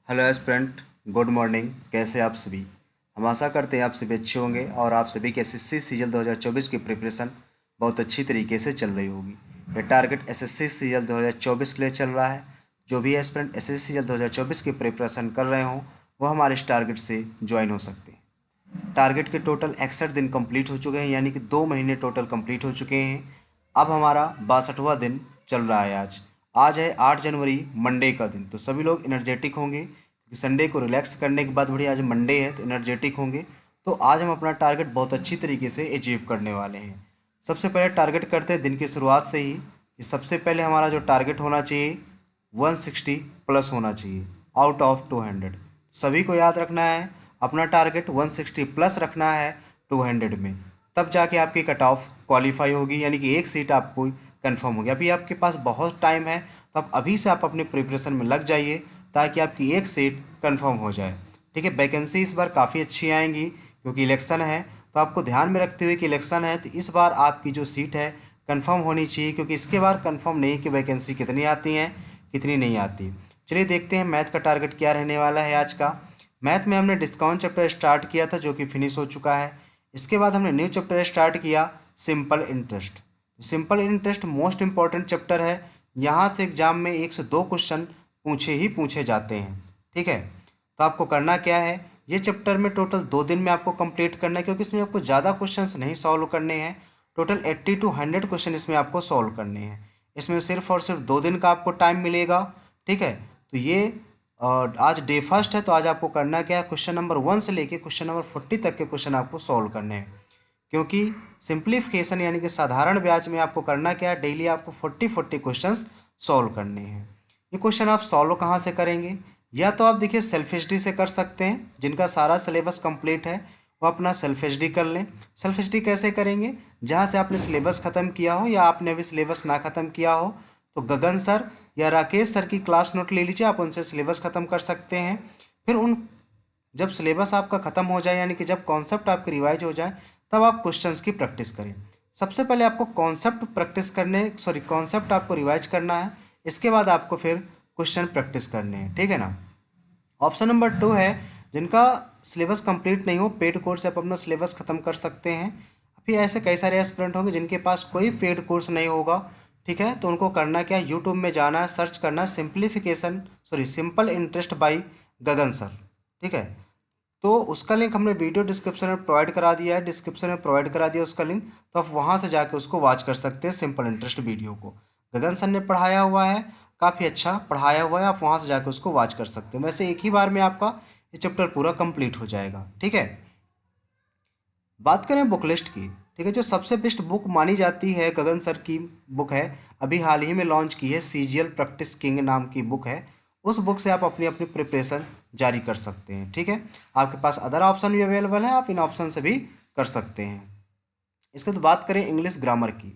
Hello aspirant, good morning. कैसे आप सभी? हम आशा करते हैं आप सभी अच्छे होंगे और आप सभी के एसएससी सीजल 2024 की प्रिपरेशन बहुत अच्छी तरीके से चल रही होगी। ये टारगेट एसएससी सीजल 2024 के लिए चल रहा है। जो भी एस्पिरेंट एसएससी सीजल 2024 की प्रिपरेशन कर रहे हों वो हमारे इस टारगेट से ज्वाइन हो सकते हैं। टारगेट के टोटल 61 दिन कंप्लीट हो चुके हैं, यानी कि 2 महीने टोटल कंप्लीट हो चुके हैं। अब हमारा 62वां दिन चल रहा है। आज है 8 जनवरी, मंडे का दिन। तो सभी लोग एनर्जेटिक होंगे क्योंकि संडे को रिलैक्स करने के बाद बढ़िया आज मंडे है तो एनर्जेटिक होंगे। तो आज हम अपना टारगेट बहुत अच्छी तरीके से अचीव करने वाले हैं। सबसे पहले टारगेट करते हैं दिन की शुरुआत से ही कि सबसे पहले हमारा जो टारगेट होना चाहिए 160 प्लस होना चाहिए आउट ऑफ 200। सभी को याद रखना है अपना टारगेट 160 प्लस रखना है 200 में, तब जाके आपकी कट ऑफ क्वालिफाई होगी, यानी कि एक सीट आपको कंफर्म होगी। अभी आपके पास बहुत टाइम है तो आप अभी से आप अपने प्रिपरेशन में लग जाइए ताकि आपकी एक सीट कंफर्म हो जाए। ठीक है, वैकेंसी इस बार काफ़ी अच्छी आएंगी क्योंकि इलेक्शन है। तो आपको ध्यान में रखते हुए कि इलेक्शन है तो इस बार आपकी जो सीट है कंफर्म होनी चाहिए, क्योंकि इसके बार कंफर्म नहीं कि वैकेंसी कितनी आती हैं कितनी नहीं आती। चलिए देखते हैं मैथ का टारगेट क्या रहने वाला है आज का। मैथ में हमने डिस्काउंट चैप्टर स्टार्ट किया था जो कि फिनिश हो चुका है। इसके बाद हमने न्यू चैप्टर स्टार्ट किया simple interest. Simple interest most important chapter है। यहाँ से एग्जाम में 1 से 2 क्वेश्चन पूछे जाते हैं। ठीक है, तो आपको करना क्या है, ये चैप्टर में टोटल 2 दिन में आपको कंप्लीट करना है, क्योंकि इसमें आपको ज़्यादा क्वेश्चंस नहीं सॉल्व करने हैं। टोटल 80 to 100 क्वेश्चन इसमें आपको सॉल्व करने हैं। इसमें सिर्फ और सिर्फ 2 दिन का आपको टाइम मिलेगा। ठीक है, तो ये आज डे फर्स्ट है तो आज आपको करना क्या है, क्वेश्चन नंबर 1 से लेके क्वेश्चन नंबर 40 तक के क्वेश्चन आपको सॉल्व करने हैं। क्योंकि सिंप्लीफिकेशन यानी कि साधारण ब्याज में आपको करना क्या है, डेली आपको 40 क्वेश्चंस सॉल्व करने हैं। ये क्वेश्चन आप सॉल्व कहाँ से करेंगे, या तो आप देखिए सेल्फ एचडी से कर सकते हैं, जिनका सारा सिलेबस कंप्लीट है वो अपना सेल्फ एचडी कर लें। सेल्फ एचडी कैसे करेंगे, जहाँ से आपने सिलेबस ख़त्म किया हो या आपने अभी सिलेबस ना ख़त्म किया हो तो गगन सर या राकेश सर की क्लास नोट ले लीजिए, आप उनसे सिलेबस ख़त्म कर सकते हैं। फिर उन जब सिलेबस आपका ख़त्म हो जाए यानी कि जब कॉन्सेप्ट आपके रिवाइज हो जाए तब आप क्वेश्चंस की प्रैक्टिस करें। सबसे पहले आपको कॉन्सेप्ट प्रैक्टिस करने कॉन्सेप्ट आपको रिवाइज करना है, इसके बाद आपको फिर क्वेश्चन प्रैक्टिस करने हैं। ठीक है ना। ऑप्शन नंबर 2 है जिनका सिलेबस कंप्लीट नहीं हो, पेड कोर्स से आप अपना सिलेबस ख़त्म कर सकते हैं। अभी ऐसे कई सारे एस्पिरेंट होंगे जिनके पास कोई पेड कोर्स नहीं होगा। ठीक है, तो उनको करना क्या है, यूट्यूब में जाना है, सर्च करना है simple interest by Gagan sir. ठीक है, तो उसका लिंक हमने वीडियो डिस्क्रिप्शन में प्रोवाइड करा दिया है, डिस्क्रिप्शन में प्रोवाइड करा दिया उसका लिंक, तो आप वहाँ से जाके उसको वॉच कर सकते हैं सिंपल इंटरेस्ट वीडियो को। गगन सर ने पढ़ाया हुआ है, काफ़ी अच्छा पढ़ाया हुआ है, आप वहाँ से जाके उसको वॉच कर सकते हैं। वैसे एक ही बार में आपका ये चैप्टर पूरा कंप्लीट हो जाएगा। ठीक है, बात करें बुक लिस्ट की। ठीक है, जो सबसे बेस्ट बुक मानी जाती है गगन सर की बुक है, अभी हाल ही में लॉन्च की है, सीजीएल प्रैक्टिस किंग नाम की बुक है। उस बुक से आप अपनी अपनी प्रिपरेशन जारी कर सकते हैं। ठीक है, आपके पास अदर ऑप्शन भी अवेलेबल है, आप इन ऑप्शन से भी कर सकते हैं। इसके बाद बात करें इंग्लिश ग्रामर की।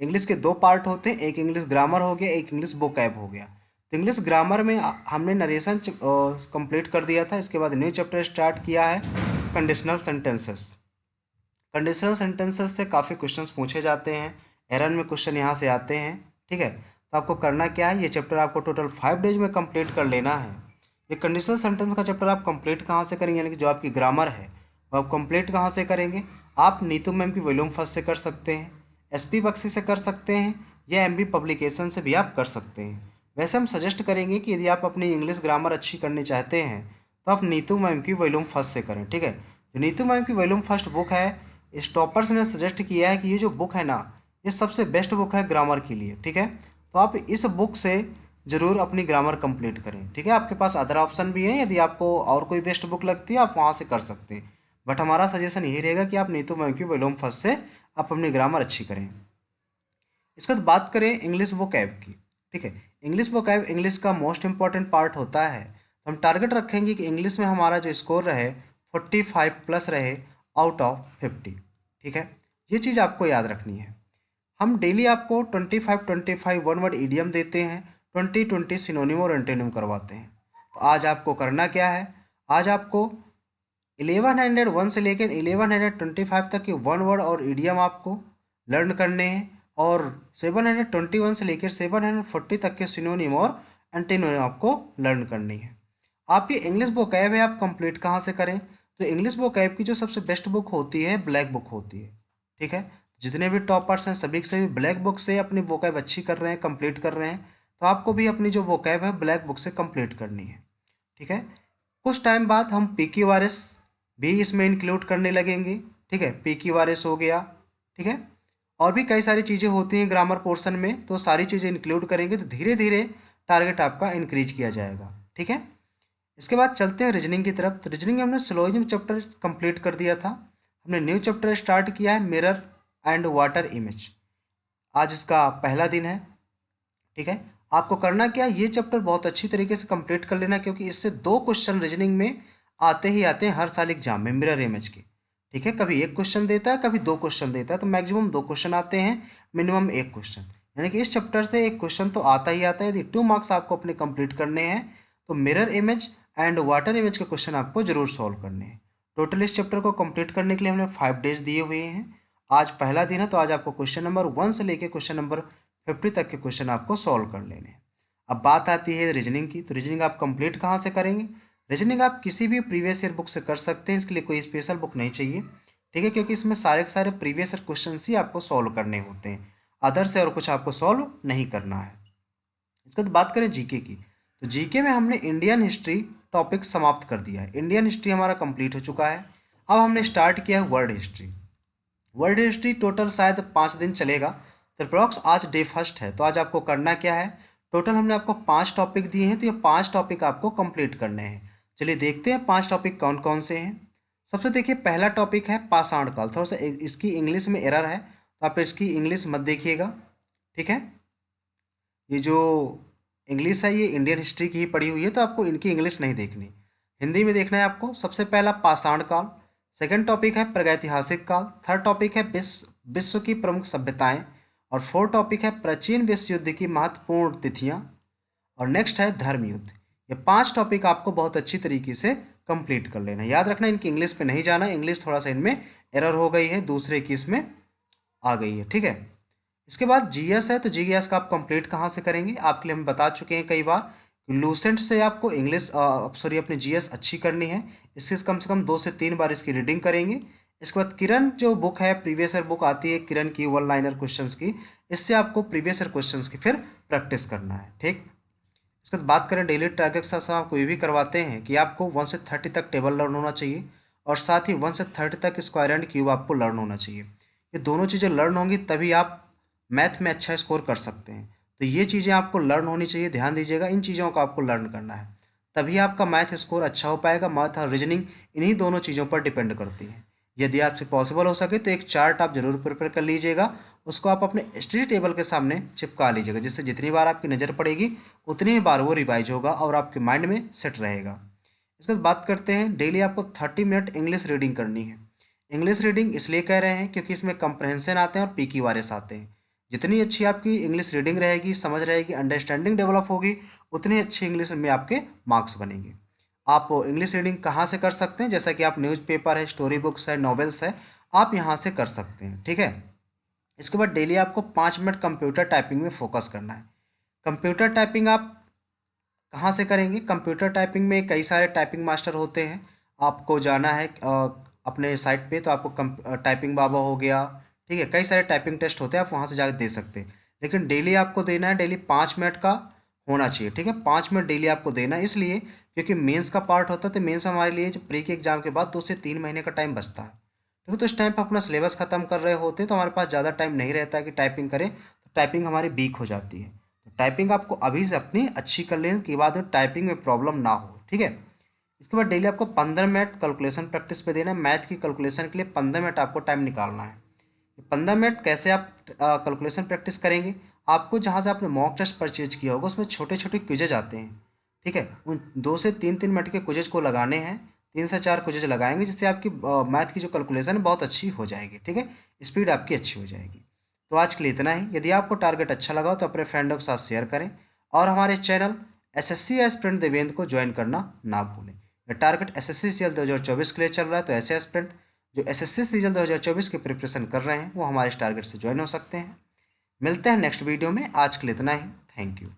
इंग्लिश के 2 पार्ट होते हैं, एक इंग्लिश ग्रामर हो गया, एक इंग्लिश वोकैब हो गया। तो इंग्लिश ग्रामर में हमने नरेशन कंप्लीट कर दिया था, इसके बाद न्यू चैप्टर स्टार्ट किया है कंडीशनल सेंटेंसेस। कंडीशनल सेंटेंसेस से काफ़ी क्वेश्चंस पूछे जाते हैं, एरन में क्वेश्चन यहाँ से आते हैं। ठीक है, तो आपको करना क्या है, ये चैप्टर आपको टोटल 5 डेज में कंप्लीट कर लेना है। ये कंडीशनल सेंटेंस का चैप्टर आप कंप्लीट कहाँ से करेंगे, यानी कि जो आपकी ग्रामर है वो आप कंप्लीट कहाँ से करेंगे, आप नीतू मैम की वॉल्यूम फर्स्ट से कर सकते हैं, एसपी बख्शी से कर सकते हैं, या एमबी पब्लिकेशन से भी आप कर सकते हैं। वैसे हम सजेस्ट करेंगे कि यदि आप अपनी इंग्लिश ग्रामर अच्छी करनी चाहते हैं तो आप नीतू मैम की वॉल्यूम फर्स्ट से करें। ठीक है, जो नीतू मैम की वॉल्यूम फर्स्ट बुक है, इस टॉपर्स ने सजेस्ट किया है कि ये जो बुक है ना, ये सबसे बेस्ट बुक है ग्रामर के लिए। ठीक है, तो आप इस बुक से ज़रूर अपनी ग्रामर कंप्लीट करें। ठीक है, आपके पास अदर ऑप्शन भी हैं, यदि आपको और कोई बेस्ट बुक लगती है आप वहाँ से कर सकते हैं, बट हमारा सजेशन यही रहेगा कि आप नीतू मैम की वॉल्यूम फर्स्ट से आप अपनी ग्रामर अच्छी करें। इसके बाद बात करें इंग्लिश वोकैब की। ठीक है, इंग्लिश वोकैब इंग्लिश का मोस्ट इंपॉर्टेंट पार्ट होता है, तो हम टारगेट रखेंगे कि इंग्लिश में हमारा जो स्कोर रहे 45 प्लस रहे आउट ऑफ 50। ठीक है, ये चीज़ आपको याद रखनी है। हम डेली आपको 25 वन वर्ड ईडियम देते हैं, 20 सिनोनिम और एंटोनिम करवाते हैं। तो आज आपको करना क्या है, आज आपको 1101 से लेकर 1125 तक के वन वर्ड और ईडियम आपको लर्न करने हैं, और 721 से लेकर 740 तक के सिनोनिम और एंटीनोनिम आपको लर्न करनी है। आप ये इंग्लिश वोकैब है आप कंप्लीट कहाँ से करें? तो इंग्लिश वोकैब की जो सबसे बेस्ट बुक होती है ब्लैक बुक होती है, ठीक है। जितने भी टॉपर्स हैं सभी के सभी ब्लैक बुक से अपनी वोकैब अच्छी कर रहे हैं, कंप्लीट कर रहे हैं। तो आपको भी अपनी जो वोकैब है ब्लैक बुक से कंप्लीट करनी है, ठीक है। कुछ टाइम बाद हम PQRS भी इसमें इंक्लूड करने लगेंगे, ठीक है। PQRS हो गया, ठीक है। और भी कई सारी चीज़ें होती हैं ग्रामर पोर्शन में, तो सारी चीज़ें इंक्लूड करेंगे तो धीरे धीरे टारगेट आपका इंक्रीज किया जाएगा, ठीक है। इसके बाद चलते हैं रीजनिंग की तरफ। तो रीजनिंग में हमने सिलोजिज्म चैप्टर कंप्लीट कर दिया था। हमने न्यू चैप्टर स्टार्ट किया है मिरर एंड वाटर इमेज। आज इसका पहला दिन है, ठीक है। आपको करना क्या है, ये चैप्टर बहुत अच्छी तरीके से कंप्लीट कर लेना, क्योंकि इससे 2 क्वेश्चन रीजनिंग में आते ही आते हैं हर साल एग्जाम में मिरर इमेज के, ठीक है। कभी 1 क्वेश्चन देता है, कभी 2 क्वेश्चन देता है, तो मैक्सिमम 2 क्वेश्चन आते हैं, मिनिमम 1 क्वेश्चन। यानी कि इस चैप्टर से 1 क्वेश्चन तो आता ही आता है। यदि 2 मार्क्स आपको अपने कंप्लीट करने हैं तो mirror image and water image के क्वेश्चन आपको जरूर सॉल्व करने हैं। टोटल इस चैप्टर को कंप्लीट करने के लिए हमने 5 डेज दिए हुए हैं। आज पहला दिन है, तो आज आपको क्वेश्चन नंबर 1 से लेकर क्वेश्चन नंबर 50 तक के क्वेश्चन आपको सॉल्व कर लेने हैं। अब बात आती है रीजनिंग की। तो रीजनिंग आप कंप्लीट कहाँ से करेंगे? रीजनिंग आप किसी भी प्रीवियस ईयर बुक से कर सकते हैं, इसके लिए कोई स्पेशल बुक नहीं चाहिए, ठीक है। क्योंकि इसमें सारे के सारे प्रीवियस ईयर क्वेश्चन ही आपको सॉल्व करने होते हैं, अदर से और कुछ आपको सॉल्व नहीं करना है। इसके बाद बात करें जीके की। तो जीके में हमने इंडियन हिस्ट्री टॉपिक समाप्त कर दिया है। इंडियन हिस्ट्री हमारा कंप्लीट हो चुका है। अब हमने स्टार्ट किया है world history. World history total शायद 5 दिन चलेगा, तो अप्रॉक्स आज डे फर्स्ट है। तो आज आपको करना क्या है, टोटल हमने आपको 5 टॉपिक दिए हैं, तो ये 5 टॉपिक आपको कंप्लीट करने हैं। चलिए देखते हैं 5 टॉपिक कौन कौन से हैं। सबसे देखिए पहला टॉपिक है पाषाण काल। थोड़ा सा इसकी इंग्लिश में एरर है, तो आप इसकी इंग्लिश मत देखिएगा, ठीक है। ये जो इंग्लिश है ये इंडियन हिस्ट्री की ही पढ़ी हुई है, तो आपको इनकी इंग्लिश नहीं देखनी, हिंदी में देखना है आपको। सबसे पहला पाषाण काल, सेकंड टॉपिक है प्रागैतिहासिक काल, थर्ड टॉपिक है विश्व की प्रमुख सभ्यताएं, और फोर्थ टॉपिक है प्राचीन विश्व युद्ध की महत्वपूर्ण तिथियां, और नेक्स्ट है धर्म युद्ध। ये 5 टॉपिक आपको बहुत अच्छी तरीके से कंप्लीट कर लेना है। याद रखना इनकी इंग्लिश पे नहीं जाना, इंग्लिश थोड़ा सा इनमें एरर हो गई है, दूसरे की इसमें आ गई है, ठीक है। इसके बाद जीएस है। तो जीएस का आप कंप्लीट कहाँ से करेंगे? आपके लिए हम बता चुके हैं कई बार, लूसेंट से आपको इंग्लिश सॉरी अपनी जीएस अच्छी करनी है। इससे कम से कम 2 से 3 बार इसकी रीडिंग करेंगे। इसके बाद किरण जो बुक है, प्रीवियस ईयर बुक आती है किरण की 1 लाइनर क्वेश्चंस की, इससे आपको प्रीवियस ईयर क्वेश्चंस की फिर प्रैक्टिस करना है, ठीक। इसके बाद बात करें डेली टारगेट के साथ साथ आपको ये भी करवाते हैं कि आपको 1 से 30 तक टेबल लर्न होना चाहिए, और साथ ही 1 से 30 तक स्क्वायर एंड क्यूब आपको लर्न होना चाहिए। ये दोनों चीज़ें लर्न होंगी तभी आप मैथ में अच्छा स्कोर कर सकते हैं। तो ये चीज़ें आपको लर्न होनी चाहिए, ध्यान दीजिएगा, इन चीज़ों को आपको लर्न करना है, तभी आपका मैथ स्कोर अच्छा हो पाएगा। मैथ और रीजनिंग इन्हीं दोनों चीज़ों पर डिपेंड करती है। यदि आपसे पॉसिबल हो सके तो एक चार्ट आप जरूर प्रिपेयर कर लीजिएगा, उसको आप अपने स्टडी टेबल के सामने चिपका लीजिएगा, जिससे जितनी बार आपकी नज़र पड़ेगी उतनी ही बार वो रिवाइज होगा और आपके माइंड में सेट रहेगा। इसके बाद बात करते हैं, डेली आपको 30 मिनट इंग्लिश रीडिंग करनी है। इंग्लिश रीडिंग इसलिए कह रहे हैं क्योंकि इसमें कंप्रहेंशन आते हैं और PQRS आते हैं। जितनी अच्छी आपकी इंग्लिश रीडिंग रहेगी, समझ रहेगी, अंडरस्टैंडिंग डेवलप होगी, उतनी अच्छी इंग्लिश में आपके मार्क्स बनेंगे। आप इंग्लिश रीडिंग कहाँ से कर सकते हैं? जैसा कि आप न्यूज़पेपर है, स्टोरी बुक्स है, नॉवेल्स है, आप यहाँ से कर सकते हैं, ठीक है। इसके बाद डेली आपको 5 मिनट कंप्यूटर टाइपिंग में फोकस करना है। कंप्यूटर टाइपिंग आप कहाँ से करेंगे? कंप्यूटर टाइपिंग में कई सारे टाइपिंग मास्टर होते हैं, आपको जाना है अपने साइट पे, तो आपको टाइपिंग बाबा हो गया, ठीक है, कई सारे टाइपिंग टेस्ट होते हैं, आप वहाँ से जाकर दे सकते हैं। लेकिन डेली आपको देना है, डेली 5 मिनट का होना चाहिए, ठीक है। 5 मिनट डेली आपको देना है, इसलिए क्योंकि मेंस का पार्ट होता है, तो मेंस हमारे लिए जो प्री के एग्जाम के बाद 2 से 3 महीने का टाइम बचता है, ठीक है। तो इस टाइम पर अपना सिलेबस खत्म कर रहे होते हैं, तो हमारे पास ज़्यादा टाइम नहीं रहता है कि टाइपिंग करें, तो टाइपिंग हमारी वीक हो जाती है। तो टाइपिंग आपको अभी से अपनी अच्छी कर लेने के बाद में टाइपिंग में प्रॉब्लम ना हो, ठीक है। इसके बाद डेली आपको 15 मिनट कैलकुलेशन प्रैक्टिस पे देना है। मैथ की कैलकुलेशन के लिए 15 मिनट आपको टाइम निकालना है। 15 मिनट कैसे आप कैलकुलेशन प्रैक्टिस करेंगे? आपको जहाँ से आपने मॉक टेस्ट परचेज किया होगा उसमें छोटे छोटे क्विजेज आते हैं, ठीक है। उन 2 से 3 मिनट के क्विजेज को लगाने हैं, 3 से 4 क्विजेज लगाएंगे, जिससे आपकी मैथ की जो कैलकुलेशन है बहुत अच्छी हो जाएगी, ठीक है। स्पीड आपकी अच्छी हो जाएगी। तो आज के लिए इतना ही। यदि आपको टारगेट अच्छा लगा तो अपने फ्रेंडों के साथ शेयर करें, और हमारे चैनल SSC एस्पिरेंट देवेंद्र को ज्वाइन करना ना भूलें। ये टारगेट SSC सीजीएल 2024 के लिए चल रहा है, तो ऐसे एस्पिरेंट जो SSC सीजीएल 2024 की प्रिपरेशन कर रहे हैं वो हमारे इस टारगेट से ज्वाइन हो सकते हैं। मिलते हैं नेक्स्ट वीडियो में। आज के लिए इतना ही। Thank you.